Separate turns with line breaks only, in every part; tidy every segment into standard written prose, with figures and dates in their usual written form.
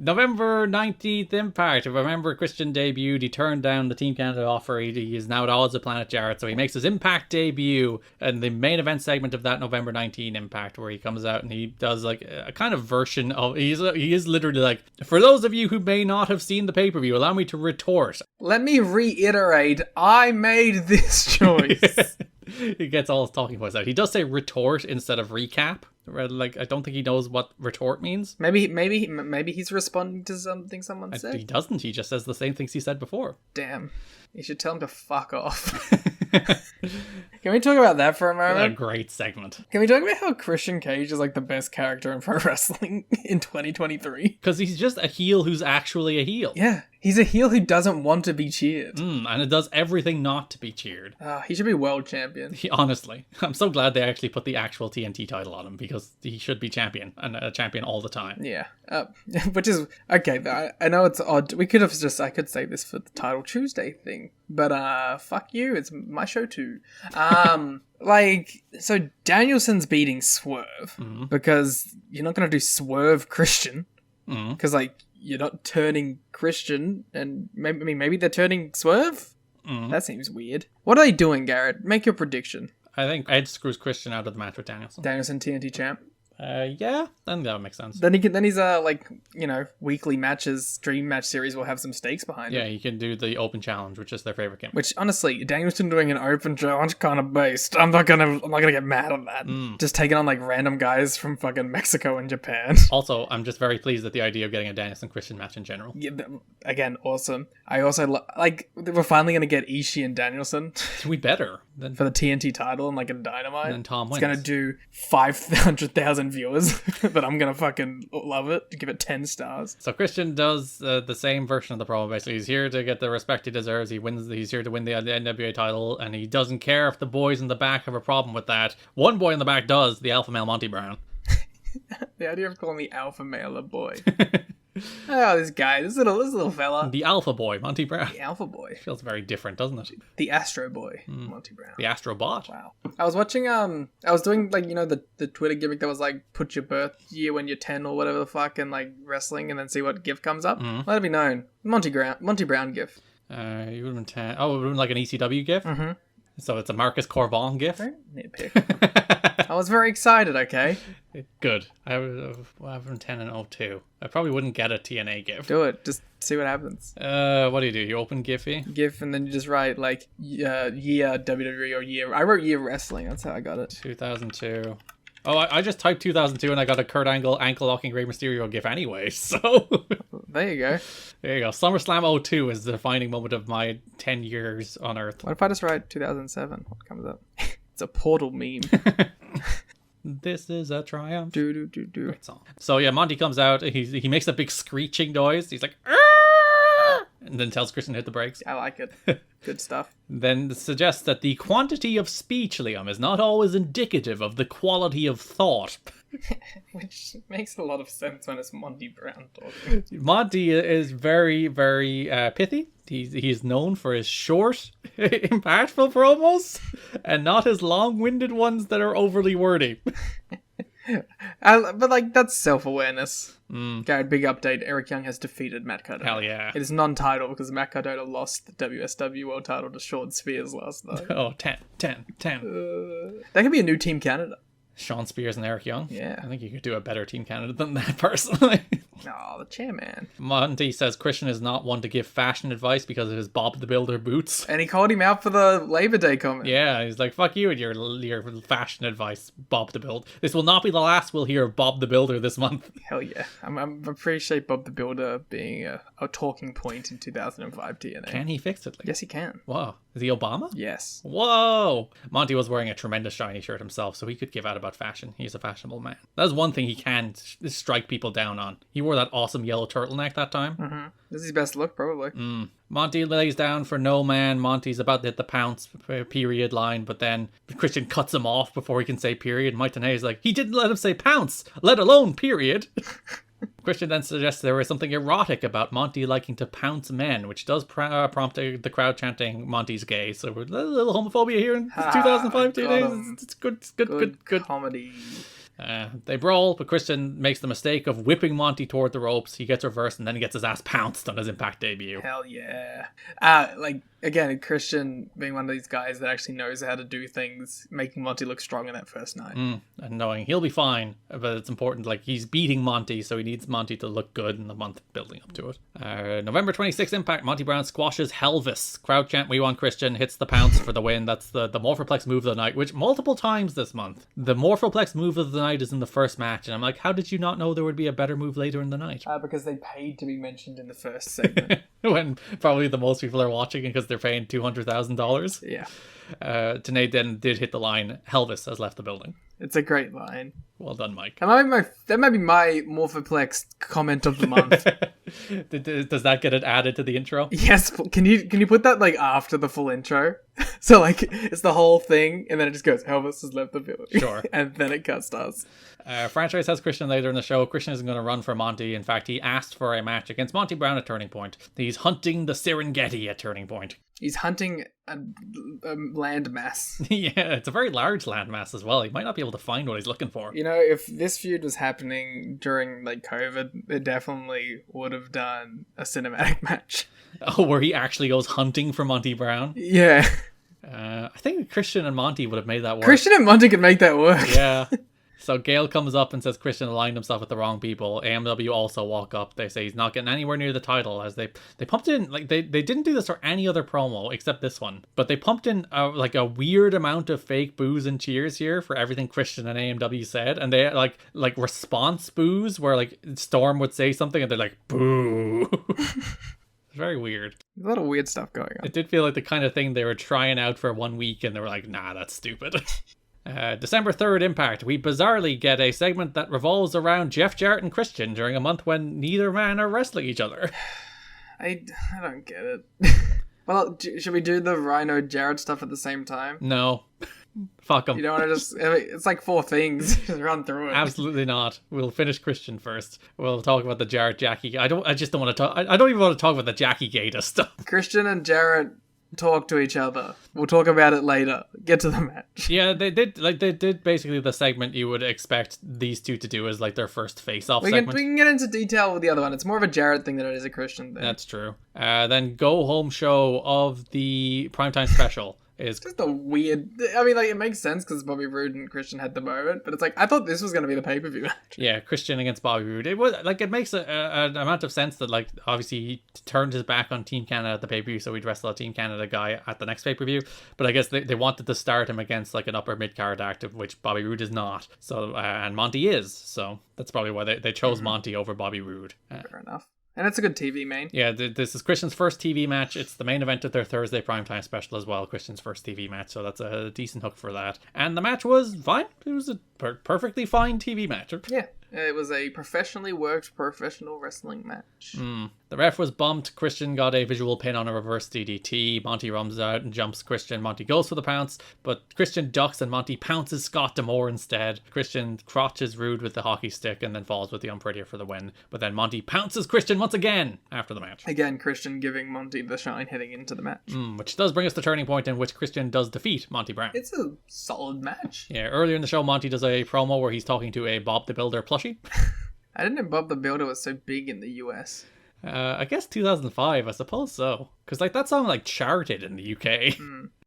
November 19th Impact. Remember, Christian debuted. He turned down the Team Canada offer. He is now at odds with Planet Jarrett, so he makes his Impact debut in the main event segment of that November 19 Impact, where he comes out and he does like a kind of version of... He is literally like, for those of you who may not have seen the pay-per-view, allow me to retort.
Let me reiterate, I made this choice.
He gets all his talking points out. He does say retort instead of recap. Like, I don't think he knows what retort means.
Maybe he's responding to something someone said.
He doesn't. He just says the same things he said before.
Damn. You should tell him to fuck off. Can we talk about that for a moment?
A great segment.
Can we talk about how Christian Cage is like the best character in pro wrestling in 2023?
Because he's just a heel who's actually a heel.
Yeah, he's a heel who doesn't want to be cheered.
And it does everything not to be cheered.
He should be world champion.
Honestly, I'm so glad they actually put the actual TNT title on him, because he should be champion, and a champion all the time.
Yeah, which is okay. I know it's odd. I could say this for the Title Tuesday thing, but fuck you. It's my show too. So Danielson's beating Swerve because you're not gonna do Swerve Christian because you're not turning Christian, and maybe they're turning Swerve. That seems weird. What are they doing, Garrett? Make your prediction.
I think Edge screws Christian out of the match with Danielson.
Danielson TNT champ.
Yeah, then that would make sense.
Then he's weekly matches, dream match series will have some stakes behind it.
Yeah, you can do the open challenge, which is their favorite game.
Which honestly, Danielson doing an open challenge kind of based. I'm not gonna get mad at that. Just taking on like random guys from fucking Mexico and Japan.
Also, I'm just very pleased at the idea of getting a Danielson Christian match in general.
Yeah, again, awesome. I also we're finally gonna get Ishii and Danielson.
We better
for the TNT title and like a Dynamite.
And then Tom wins.
It's gonna do 500,000 viewers, but I'm gonna fucking love it. Give it 10 stars.
So Christian does the same version of the promo. Basically, he's here to get the respect he deserves. He's here to win the NWA title, and he doesn't care if the boys in the back have a problem with that. One boy in the back does, the alpha male Monty Brown.
The idea of calling the alpha male a boy. Oh, this little fella.
The alpha boy, Monty Brown.
The alpha boy.
Feels very different, doesn't it?
The Astro Boy, Monty Brown.
The Astro Bot.
Wow. I was watching, I was doing, the Twitter gimmick that was, put your birth year when you're 10 or whatever the fuck, and, wrestling, and then see what GIF comes up. Let it be known. Monty Brown GIF.
You would have been 10. Oh, it would have been like an ECW GIF? Mm-hmm. So it's a Marcus Corvon GIF?
Nitpick. I was very excited, okay?
Good. I would have been 10 and 02. I probably wouldn't get a TNA GIF.
Do it. Just see what happens.
What do? You open Giphy?
GIF, and then you just write, year WWE or year... I wrote year wrestling. That's how I got it.
2002. Oh, I just typed 2002 and I got a Kurt Angle ankle-locking Rey Mysterio GIF anyway, so...
There you go.
There you go. SummerSlam 02 is the defining moment of my 10 years on Earth.
What if I just write 2007? What comes up? It's a Portal meme.
This is a triumph.
Do.
Great song. So yeah, Monty comes out. He makes a big screeching noise. He's like, "Arr!" And then tells Christian to hit the brakes.
I like it. Good stuff.
Then suggests that the quantity of speech, Liam, is not always indicative of the quality of thought.
Which makes a lot of sense when it's Monty Brown talking.
Monty is very, very pithy. He's known for his short, impactful promos, and not his long-winded ones that are overly wordy.
But that's self-awareness. Garrett, big update. Eric Young has defeated Matt Cardona.
Hell yeah.
It is non-title because Matt Cardona lost the WSW World title to Sean Spears last night.
Oh, 10.
That could be a new Team Canada.
Sean Spears and Eric Young?
Yeah.
I think you could do a better Team Canada than that, personally.
Oh, the chairman.
Monty says Christian is not one to give fashion advice because of his Bob the Builder boots.
And he called him out for the Labor Day comment.
Yeah, he's like, fuck you and your fashion advice, Bob the Builder. This will not be the last we'll hear of Bob the Builder this month.
Hell yeah. I appreciate Bob the Builder being a talking point in 2005 TNA.
Can he fix it?
Yes, he can.
Whoa. Is he Obama?
Yes.
Whoa. Monty was wearing a tremendous shiny shirt himself, so he could give out about fashion. He's a fashionable man. That's one thing he can strike people down on. He wore that awesome yellow turtleneck that time.
Mm-hmm. This is his best look, probably.
Monty lays down for no man. Monty's about to hit the pounce period line, but then Christian cuts him off before he can say period. Mike Tenay's like, he didn't let him say pounce, let alone period. Christian then suggests there was something erotic about Monty liking to pounce men, which does prompt the crowd chanting Monty's gay. So we're a little homophobia here in 2005 TNA. It's good
comedy.
They brawl, but Christian makes the mistake of whipping Monty toward the ropes. He gets reversed, and then he gets his ass pounced on his Impact debut.
Hell yeah. Again, Christian being one of these guys that actually knows how to do things, making Monty look strong in that first night.
And knowing he'll be fine, but it's important, he's beating Monty, so he needs Monty to look good in the month building up to it. November 26th Impact, Monty Brown squashes Helvis. Crowd chant, "We want Christian," hits the pounce for the win. That's the Morphoplex move of the night, which multiple times this month. The Morphoplex move of the night is in the first match, and I'm like, how did you not know there would be a better move later in the night?
Because they paid to be mentioned in the first segment.
When probably the most people are watching because they're paying $200,000.
Yeah.
TNA then did hit the line, "Helvis has left the building."
It's a great line.
Well done, Mike.
That might be my Morphoplex comment of the month.
Does that get it added to the intro?
Yes. Can you put that after the full intro? So it's the whole thing, and then it just goes, "Elvis has left the building."
Sure.
And then it cuts to us.
Franchise has Christian later in the show. Christian isn't going to run for Monty. In fact, he asked for a match against Monty Brown at Turning Point. He's hunting the Serengeti at Turning Point.
He's hunting a landmass.
Yeah, it's a very large landmass as well. He might not be able to find what he's looking for.
If this feud was happening during COVID, it definitely would have done a cinematic match.
Oh, where he actually goes hunting for Monty Brown?
Yeah.
I think Christian and Monty would have made that work.
Christian and Monty could make that work.
Yeah. So Gail comes up and says Christian aligned himself with the wrong people. AMW also walk up. They say he's not getting anywhere near the title, as they pumped in, they didn't do this for any other promo except this one, but they pumped in a weird amount of fake boos and cheers here for everything Christian and AMW said, and they like response boos where Storm would say something and they're like, "Boo." It's very weird.
There's a lot of weird stuff going on.
It did feel like the kind of thing they were trying out for 1 week and they were like, "Nah, that's stupid." December 3rd Impact, we bizarrely get a segment that revolves around Jeff Jarrett and Christian during a month when neither man are wrestling each other.
I don't get it. Well, should we do the Rhino Jarrett stuff at the same time?
No. Fuck them.
You don't want to just... it's like 4 things. Just run through it.
Absolutely not. We'll finish Christian first. We'll talk about the Jarrett Jackie. I don't even want to talk about the Jackie Gata stuff.
Christian and Jarrett talk to each other. We'll talk about it later. Get to the match.
Yeah, they did basically the segment you would expect these two to do as their first face-off segment.
We can get into detail with the other one. It's more of a Jarrett thing than it is a Christian thing.
That's true. Then go home show of the primetime special is
just a weird... it makes sense because Bobby Roode and Christian had the moment, but it's I thought this was going to be the pay-per-view match.
Yeah, Christian against Bobby Roode. It was it makes an amount of sense that obviously he turned his back on Team Canada at the pay-per-view, so he'd wrestle a Team Canada guy at the next pay-per-view. But I guess they wanted to start him against an upper mid-card act, of which Bobby Roode is not. So and Monty is. So that's probably why they chose Monty over Bobby Roode.
Fair enough. And it's a good TV main.
Yeah, this is Christian's first TV match. It's the main event of their Thursday primetime special as well. Christian's first TV match, so that's a decent hook for that. And the match was fine. It was a perfectly fine TV match.
Yeah, it was a professionally worked professional wrestling match.
The ref was bumped. Christian got a visual pin on a reverse DDT. Monty runs out and jumps Christian. Monty goes for the pounce, but Christian ducks and Monty pounces Scott D'Amore instead. Christian crotches Rude with the hockey stick and then falls with the Unprettier for the win. But then Monty pounces Christian once again after the match.
Again, Christian giving Monty the shine heading into the match.
Which does bring us to Turning Point, in which Christian does defeat Monty Brown.
It's a solid match.
Yeah, earlier in the show, Monty does a promo where he's talking to a Bob the Builder plushie.
I didn't know Bob the Builder was so big in the US.
I guess 2005, I suppose so. Because that song charted in the UK.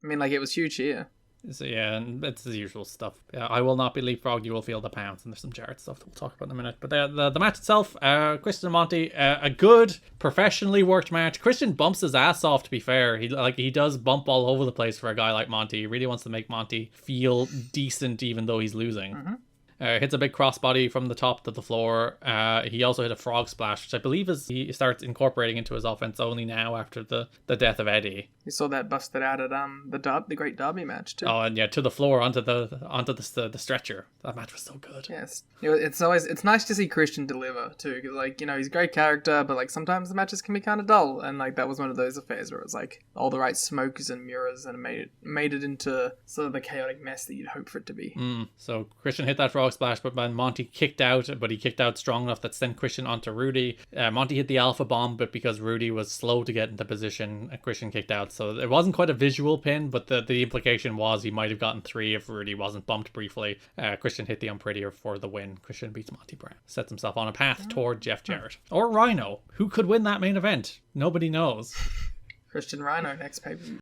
It was huge here.
So yeah, and it's the usual stuff. I will not be leapfrog, you will feel the pounds, and there's some Jarrett stuff that we'll talk about in a minute. But the match itself, Christian and Monty, a good, professionally worked match. Christian bumps his ass off, to be fair. He does bump all over the place for a guy like Monty. He really wants to make Monty feel decent even though he's losing. Hits a big crossbody from the top to the floor. He also hit a frog splash, which I believe he starts incorporating into his offense only now after the death of Eddie.
You saw that busted out at the Great Derby match too.
Oh, and yeah, to the floor onto the stretcher. That match was so good.
Yes, it's nice to see Christian deliver too, because he's a great character, but sometimes the matches can be kind of dull, and that was one of those affairs where it was all the right smokes and mirrors, and made it into sort of the chaotic mess that you'd hope for it to be.
So Christian hit that frog frog splash, but Monty kicked out, but he kicked out strong enough that sent Christian onto Rudy. Monty hit the alpha bomb, but because Rudy was slow to get into position, Christian kicked out. So it wasn't quite a visual pin, but the implication was he might have gotten 3 if Rudy wasn't bumped briefly. Christian hit the unprettier for the win. Christian beats Monty Brown. Sets himself on a path toward Jeff Jarrett. Or Rhino. Who could win that main event? Nobody knows.
Christian Rhino next pay-per-view.